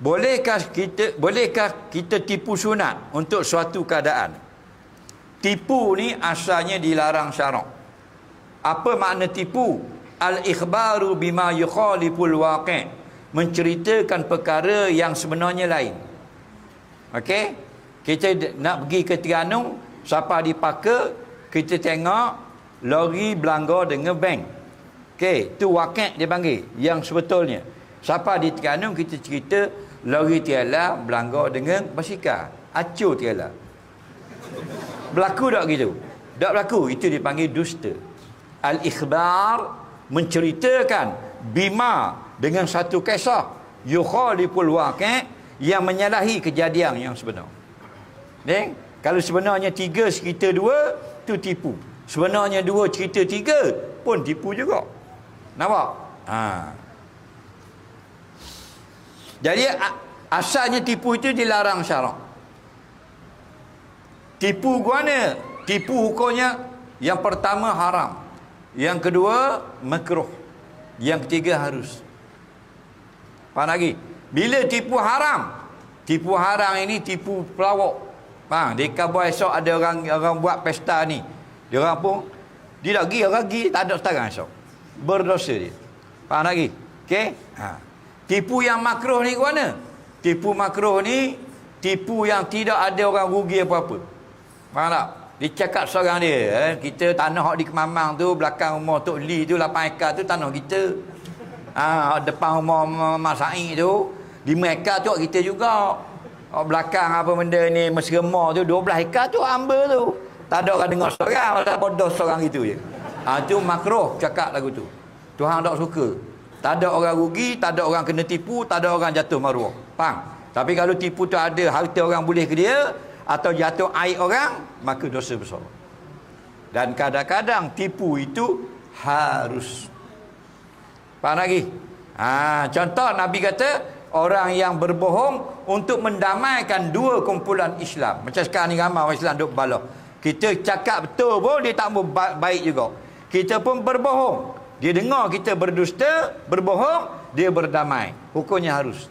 Bolehkah kita tipu sunat untuk suatu keadaan? Tipu ni asalnya dilarang syarak. Apa makna tipu? Al-ikhbaru bima yukhaliful waqi', menceritakan perkara yang sebenarnya lain. Okey? Kita nak pergi ke Terengganu, siapa dipaka, kita tengok lori belanggar dengan bank. Okey, tu waqi' dia panggil, yang sebetulnya. Siapa di Terengganu, kita cerita lori tiala belanggar dengan basikal. Acur tiala. Berlaku tak gitu? Tak berlaku. Itu dipanggil dusta. Al-ikhbar, menceritakan bima, dengan satu kisah yukhaliful waqi', yang menyalahi kejadian yang sebenar. Kalau sebenarnya 3 cerita 2, tu tipu. Sebenarnya 2 cerita 3 pun tipu juga. Nampak? Jadi asalnya tipu itu dilarang syarak. Tipu mana? Tipu hukumnya yang pertama haram, yang kedua makruh, yang ketiga harus. Faham lagi? Bila tipu haram ini tipu pelawak. Faham? Di Kabul esok ada orang buat pesta ni. Dia orang pun dia tak pergi, tak ada setarang esok. Berdosa dia. Faham lagi? Okey? Tipu yang makruh ni ke mana? Tipu makruh ni tipu yang tidak ada orang rugi apa-apa. Faham tak? Dia cakap seorang dia, kita tanah di Kemamang tu, belakang rumah Tok Li tu 8 ekar tu tanah kita. Depan rumah Mas Said tu 5 ekar tu kita juga. Belakang apa benda ni Mesrema tu 12 ekar tu hamba tu. Tak ada orang dengar seorang, tak bodoh seorang itu je. Tu makruh cakap lagu tu. Tuhan tak suka. Tak ada orang rugi, tak ada orang kena tipu, tak ada orang jatuh maruah. Faham? Tapi kalau tipu tu ada harta orang boleh ke dia, atau jatuh aib orang, maka dosa besar. Dan kadang-kadang tipu itu harus. Faham lagi? Contoh Nabi kata, orang yang berbohong untuk mendamaikan 2 kumpulan Islam. Macam sekarang ni ramai orang Islam duk berbalah. Kita cakap betul pun dia tak mau baik juga. Kita pun berbohong. Dia dengar kita berdusta, berbohong, dia berdamai. Hukumnya harus.